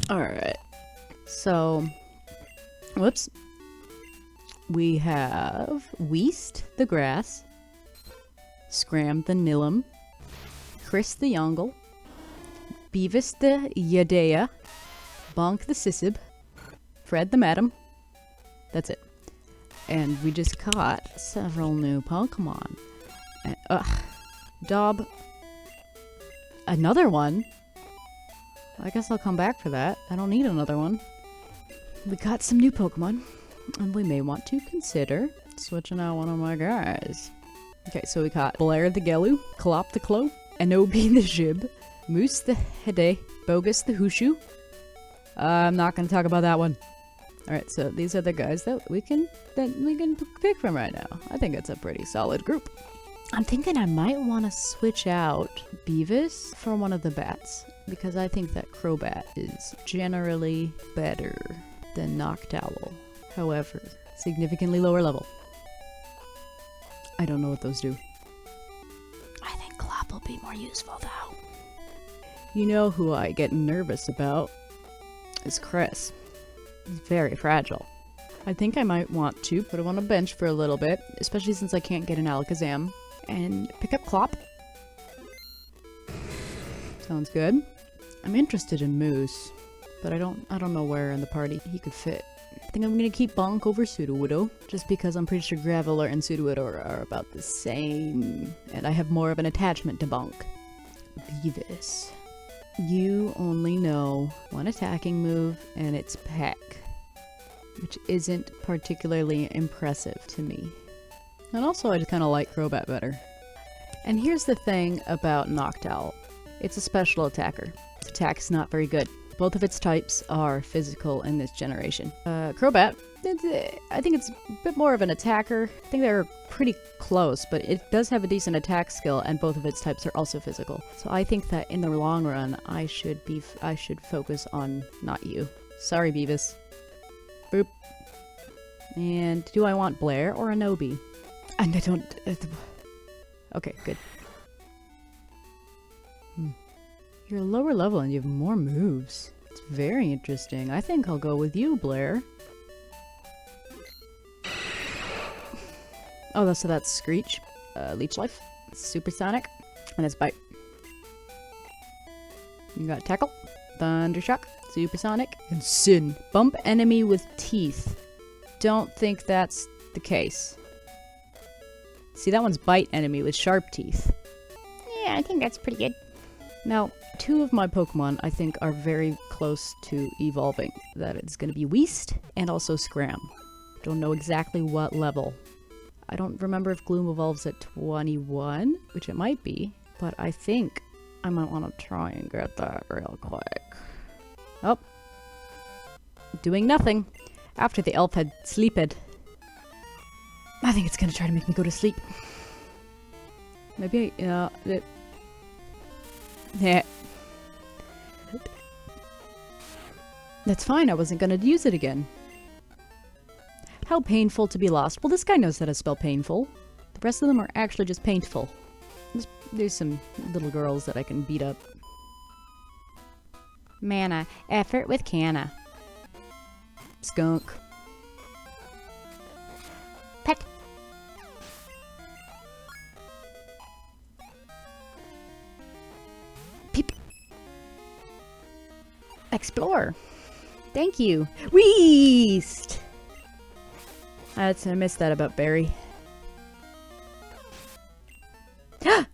Alright. So, whoops. We have Weast the Grass, Scram the Nilum, Chris the Yongle, Beavis the Yadea, Bonk the Sisib, Fred the Madam. That's it. And we just caught several new Pokemon. And, Dob. Another one? I guess I'll come back for that. I don't need another one. We got some new Pokemon, and we may want to consider switching out one of my guys. Okay, so we got Blair the Gelu, Clop the Clo, Anobi the Jib, Moose the Hede, Bogus the Hushu. I'm not gonna talk about that one. Alright, so these are the guys that we can pick from right now. I think it's a pretty solid group. I'm thinking I might want to switch out Beavis for one of the bats, because I think that Crobat is generally better than Noctowl. However, significantly lower level. I don't know what those do. I think Clop will be more useful though. You know who I get nervous about is Chris. He's very fragile. I think I might want to put him on a bench for a little bit, especially since I can't get an Alakazam, and pick up Clop. Sounds good. I'm interested in Moose, but I don't know where in the party he could fit. I think I'm gonna keep Bonk over Sudowoodo, just because I'm pretty sure Graveler and Sudowoodo are about the same, and I have more of an attachment to Bonk. Beavis. You only know one attacking move, and it's Peck, which isn't particularly impressive to me. And also, I just kind of like Crobat better. And here's the thing about Noctowl. It's a special attacker. Its attack is not very good. Both of its types are physical in this generation. Crobat, I think it's a bit more of an attacker. I think they're pretty close, but it does have a decent attack skill, and both of its types are also physical. So I think that in the long run, I should focus on not you. Sorry, Beavis. Boop. And do I want Blair or Anobi? And I don't... okay, good. You're lower level and you have more moves. It's very interesting. I think I'll go with you, Blair. Oh, so that's Screech, Leech Life, Supersonic, and it's Bite. You got Tackle, Thundershock, Supersonic, and Sin. Bump enemy with teeth. Don't think that's the case. See, that one's Bite enemy with sharp teeth. Yeah, I think that's pretty good. Now, two of my Pokemon, I think, are very close to evolving. That it's going to be Weast and also Scram. Don't know exactly what level. I don't remember if Gloom evolves at 21, which it might be, but I think I might want to try and get that real quick. Oh. Doing nothing. After the elf had sleeped. I think it's going to try to make me go to sleep. Maybe yeah. That's fine, I wasn't gonna use it again. How painful to be lost. Well, this guy knows how to spell painful. The rest of them are actually just painful. There's some little girls that I can beat up. Mana. Effort with Canna. Skunk. Pet. Peep. Explore. Thank you. Weast! I missed that about Barry.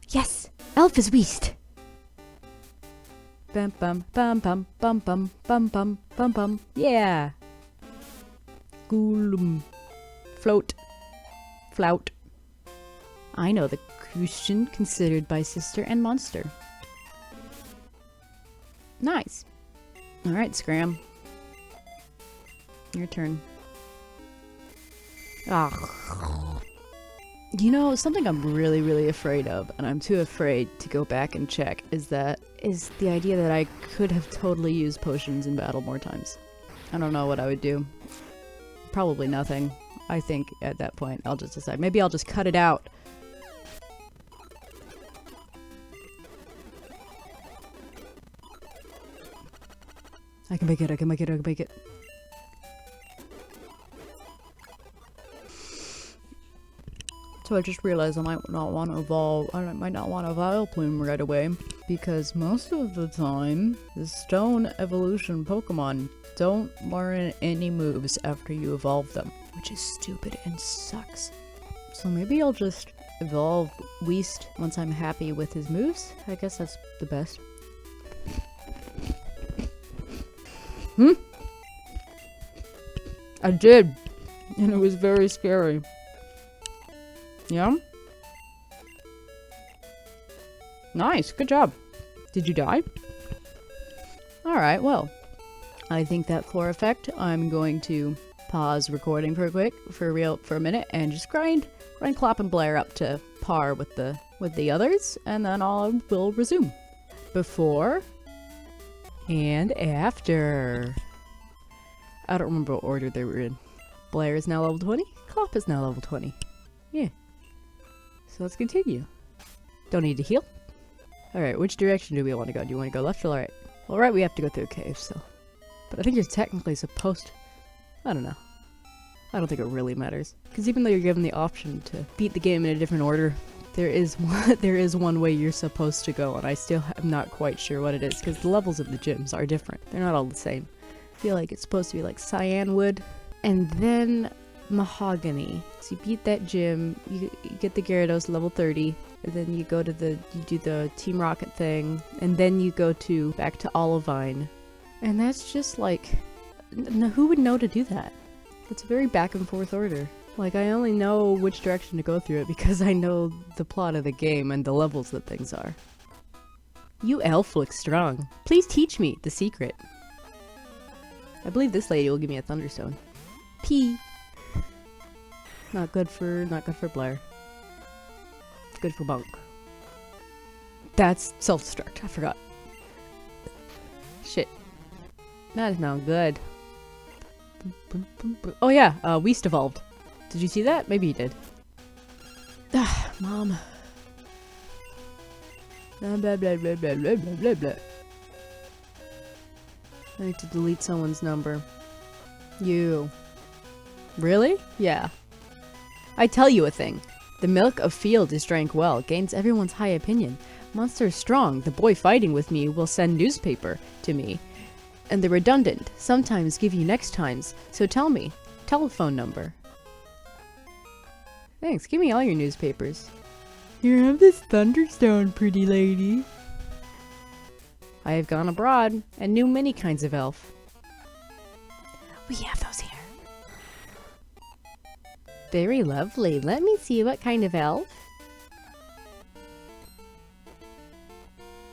Yes! Elf is Weast! Bum bum bum bum bum bum bum bum bum bum. Yeah! Goolum. Float. Flout. I know the question considered by Sister and Monster. Nice. Alright, Scram. Your turn. Ah. You know, something I'm really, really afraid of, and I'm too afraid to go back and check, is the idea that I could have totally used potions in battle more times. I don't know what I would do. Probably nothing. I think at that point I'll just decide. Maybe I'll just cut it out. I can make it, I can make it, I can make it. So I just realized I might not want to evolve, I might not want to Vileplume right away, because most of the time, the stone evolution Pokemon don't learn any moves after you evolve them, which is stupid and sucks. So maybe I'll just evolve Weast once I'm happy with his moves. I guess that's the best. I did, and it was very scary. Yeah? Nice, good job. Did you die? Alright, well, I think that for effect, I'm going to pause recording for a minute, and just grind Clop and Blair up to par with the others, and then we'll resume. Before and after. I don't remember what order they were in. Blair is now level 20, Clop is now level 20. Yeah. So let's continue. Don't need to heal. Alright, which direction do we want to go? Do you want to go left or right? Well, right, we have to go through a cave, so. But I think you're technically supposed to. I don't know. I don't think it really matters. Because even though you're given the option to beat the game in a different order, there is one way you're supposed to go, and I still am not quite sure what it is, because the levels of the gyms are different. They're not all the same. I feel like it's supposed to be like cyan wood, and then mahogany. So you beat that gym, you get the Gyarados level 30, and then you do the Team Rocket thing, and then you go back to Olivine. And that's just like, who would know to do that? It's a very back and forth order. Like, I only know which direction to go through it because I know the plot of the game and the levels that things are. You elf look strong. Please teach me the secret. I believe this lady will give me a Thunderstone. P. Not good for Blair. Good for Bunk. That's self-destruct. I forgot. Shit. That is not good. Oh yeah, Weast evolved. Did you see that? Maybe you did. Ah, Mom. Blah blah blah blah blah blah blah blah. I need to delete someone's number. You. Really? Yeah. I tell you a thing. The milk of field is drank well, gains everyone's high opinion. Monster is strong. The boy fighting with me will send newspaper to me. And the redundant sometimes give you next times. So tell me. Telephone number. Thanks. Give me all your newspapers. Here, have this Thunderstone, pretty lady. I have gone abroad and knew many kinds of elf. We have those here. Very lovely. Let me see what kind of elf.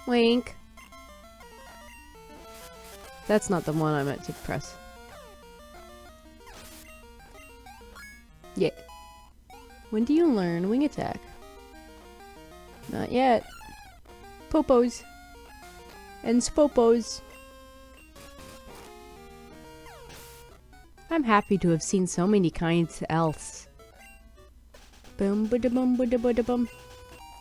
Wink. That's not the one I meant to press. Yeah. When do you learn wing attack? Not yet. Popos. And spopos. I'm happy to have seen so many kinds else. Boom, bada boom, bada bada boom.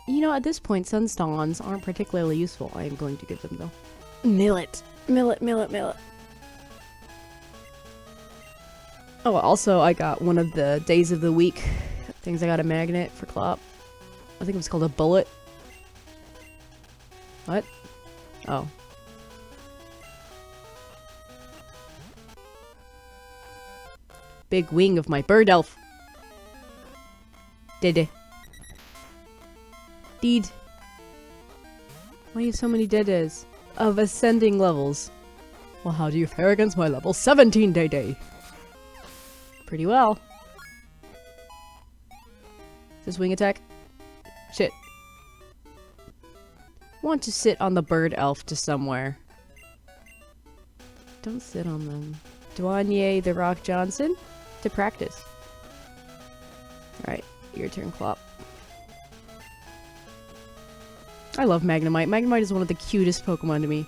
You know, at this point, sunstones aren't particularly useful. I am going to give them though. Millet. Millet, millet, millet. Oh, also, I got one of the days of the week things. I got a magnet for Clop. I think it was called a bullet. What? Oh. Big wing of my bird elf. Dede. Deed. Why do you have so many dedes? Of ascending levels. Well, how do you fare against my level 17 Dede? Pretty well. Is this wing attack? Shit. Want to sit on the bird elf to somewhere. Don't sit on them. Douanier the Rock Johnson? To practice. Alright, your turn, Clop. I love Magnemite. Magnemite is one of the cutest Pokemon to me.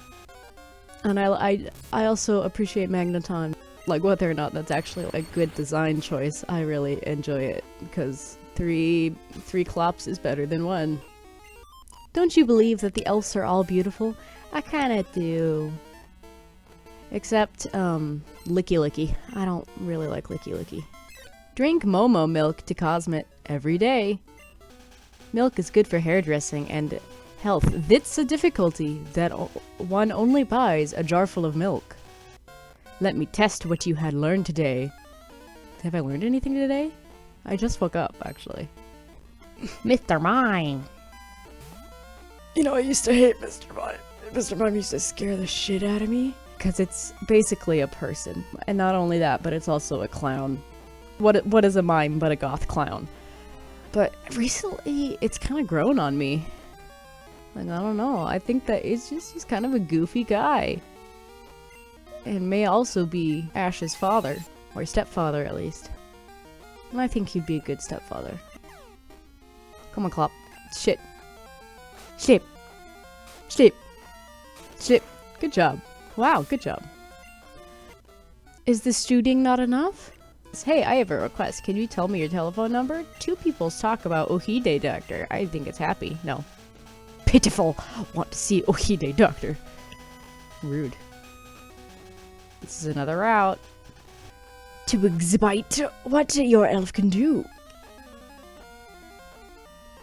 And I also appreciate Magneton. Like, whether or not that's actually a good design choice, I really enjoy it. Because three Clops is better than one. Don't you believe that the elves are all beautiful? I kinda do. Except, Licky Licky. I don't really like Licky Licky. Drink Momo milk to Cosmet every day. Milk is good for hairdressing and health. That's a difficulty that one only buys a jar full of milk. Let me test what you had learned today. Have I learned anything today? I just woke up, actually. Mr. Mime! You know, I used to hate Mr. Mime. Mr. Mime used to scare the shit out of me. Because it's basically a person. And not only that, but it's also a clown. What is a mime but a goth clown? But recently, it's kind of grown on me. Like, I don't know. I think that he's kind of a goofy guy. And may also be Ash's father. Or stepfather, at least. And I think he'd be a good stepfather. Come on, Clop. Shit. Shit. Shit. Shit. Good job. Wow, good job. Is the shooting not enough? Hey, I have a request. Can you tell me your telephone number? Two people's talk about Ohide Doctor. I think it's happy. No. Pitiful. Want to see Ohide Doctor. Rude. This is another route. To exhibit what your elf can do.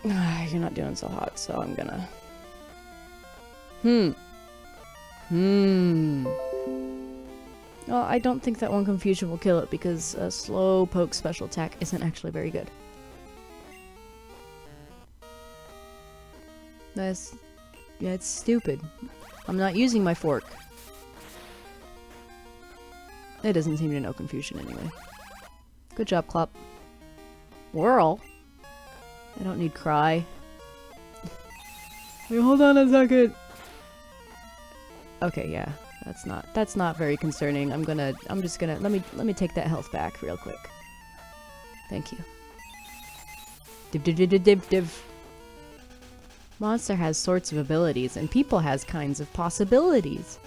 You're not doing so hot, so I'm gonna... Well, I don't think that one confusion will kill it because a slow poke special attack isn't actually very good. Yeah, it's stupid. I'm not using my fork. It doesn't seem to know confusion anyway. Good job, Clop. Whirl? I don't need cry. Wait, hold on a second. Okay, yeah. That's not very concerning. I'm just gonna let me take that health back real quick. Thank you. Div div div div div div. Monster has sorts of abilities and people has kinds of possibilities.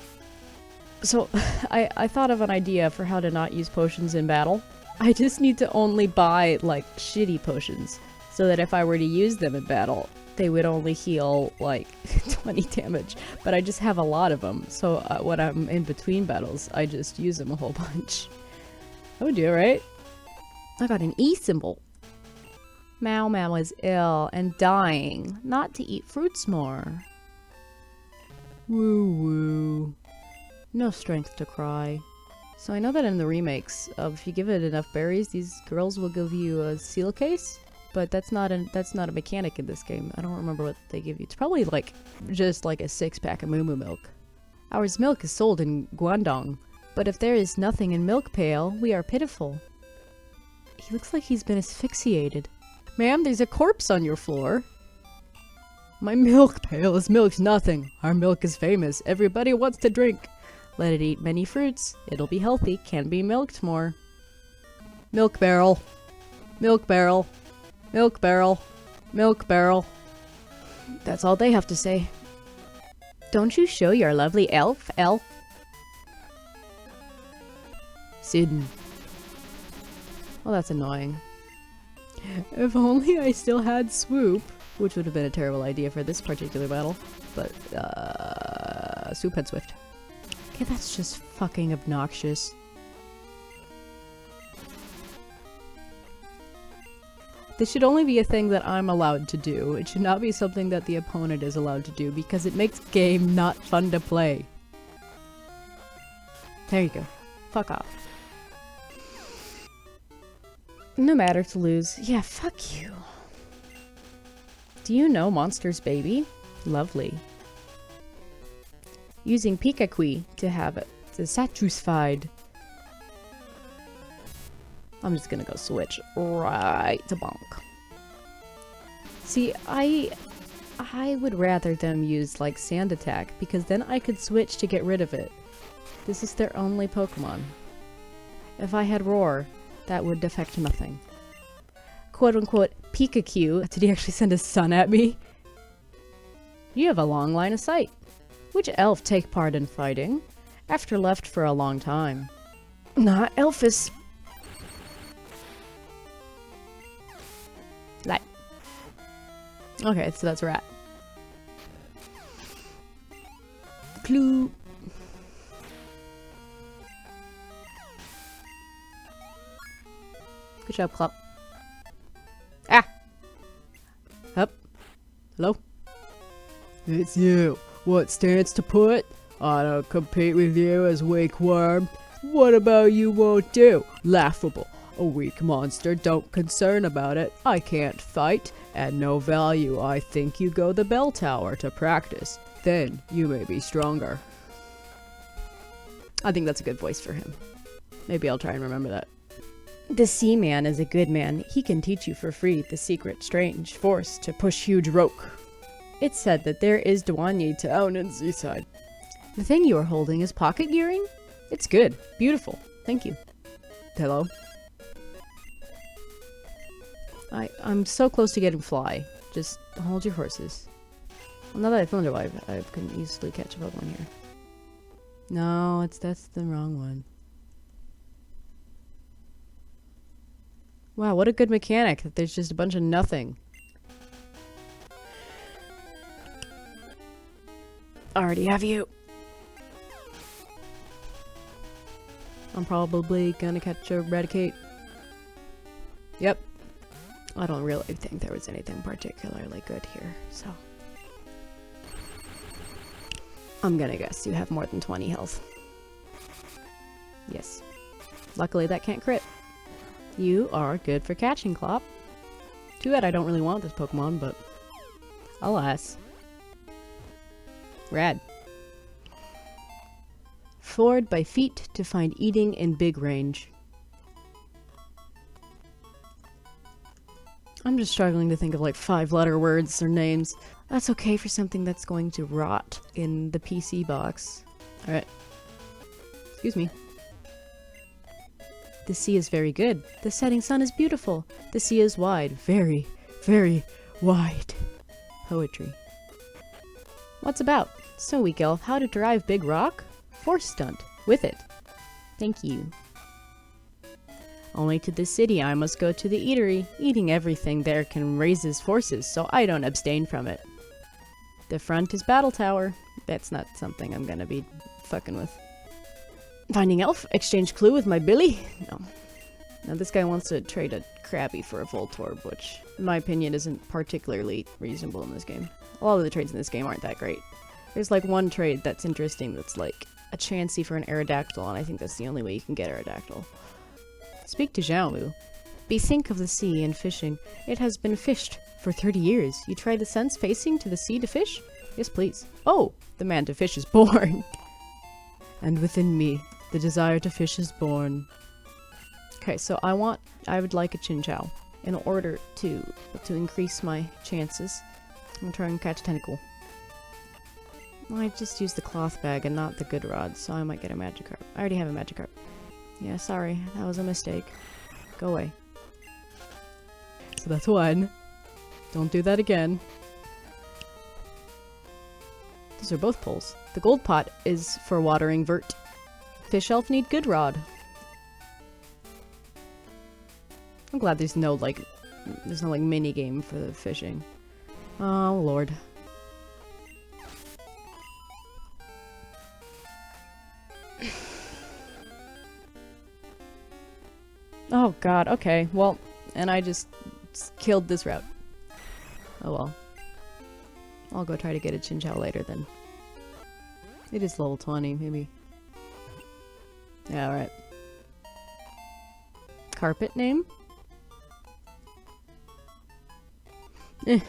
So I thought of an idea for how to not use potions in battle. I just need to only buy like shitty potions so that if I were to use them in battle, they would only heal like 20 damage, but I just have a lot of them, so when I'm in between battles, I just use them a whole bunch. That would do it, right? I got an E symbol. Mao Mao is ill and dying, not to eat fruits more. Woo woo. No strength to cry. So I know that in the remakes, if you give it enough berries, these girls will give you a seal case. But that's not a mechanic in this game. I don't remember what they give you. It's probably like just like a 6-pack of Moo Moo milk. Ours milk is sold in Guangdong, but if there is nothing in milk pail, we are pitiful. He looks like he's been asphyxiated. Ma'am, there's a corpse on your floor. My milk pail is milked nothing. Our milk is famous. Everybody wants to drink. Let it eat many fruits. It'll be healthy. Can be milked more. Milk barrel. Milk barrel. Milk barrel. Milk barrel. That's all they have to say. Don't you show your lovely elf? Sidon. Well, that's annoying. If only I still had swoop, which would have been a terrible idea for this particular battle, but, swoop had swift. Okay, that's just fucking obnoxious. This should only be a thing that I'm allowed to do. It should not be something that the opponent is allowed to do because it makes game not fun to play. There you go. Fuck off. No matter to lose. Yeah, fuck you. Do you know Monster's Baby? Lovely. Using Pikakui to have it satisfied. I'm just gonna go switch right to bonk. See, I would rather them use like Sand Attack because then I could switch to get rid of it. This is their only Pokemon. If I had Roar, that would affect nothing. Quote unquote Pikachu. Did he actually send his son at me? You have a long line of sight. Which elf take part in fighting? After left for a long time. Not Elphus. Light. Okay, so that's Rat. Clue. Good job, Clop. Ah! Up. Hello? It's you. What stance to put? I don't compete with you as weak worm. What about you won't do? Laughable. A weak monster, don't concern about it. I can't fight, and no value. I think you go the bell tower to practice. Then you may be stronger. I think that's a good voice for him. Maybe I'll try and remember that. The Sea Man is a good man. He can teach you for free the secret strange force to push huge rock. It's said that there is Dwanyi town in Seaside. The thing you are holding is pocket gearing? It's good. Beautiful. Thank you. Hello? I'm so close to getting fly. Just hold your horses. Well, now that I've wondered why I can easily catch a Pokemon here. No, that's the wrong one. Wow, what a good mechanic that there's just a bunch of nothing. Already have you. I'm probably gonna catch a Raticate. Yep. I don't really think there was anything particularly good here, so. I'm gonna guess you have more than 20 health. Yes. Luckily that can't crit. You are good for catching, Clop. Too bad I don't really want this Pokemon, but alas. Rad. Ford by feet to find eating in big range. I'm just struggling to think of like 5-letter words or names. That's okay for something that's going to rot in the PC box. Alright. Excuse me. The sea is very good. The setting sun is beautiful. The sea is wide. Very, very wide. Poetry. What's about? So, weak elf, how to drive big rock? Force stunt. With it. Thank you. Only to the city I must go to the eatery. Eating everything there can raise his forces, so I don't abstain from it. The front is Battle Tower. That's not something I'm gonna be fucking with. Finding elf? Exchange clue with my Billy? No. Now this guy wants to trade a Krabby for a Voltorb, which, in my opinion, isn't particularly reasonable in this game. A lot of the trades in this game aren't that great. There's like one trade that's interesting that's like a Chansey for an Aerodactyl, and I think that's the only way you can get Aerodactyl. Speak to Xiaomu. Bethink of the sea and fishing. It has been fished for 30 years. You try the sun's facing to the sea to fish? Yes, please. Oh, the man to fish is born. And within me, the desire to fish is born. Okay, so I would like a Chinchou in order to increase my chances. I'm gonna try and catch Tentacle. I just used the cloth bag and not the good rod, so I might get a Magikarp. I already have a Magikarp. Yeah, sorry, that was a mistake. Go away. So that's one. Don't do that again. Those are both poles. The gold pot is for watering vert. Fish elf need good rod. I'm glad there's no mini game for the fishing. Oh lord. Oh god, okay, well, and I just killed this route. Oh well. I'll go try to get a Chinchou later then. It is level 20, maybe. Yeah, alright. Carpet name? Eh.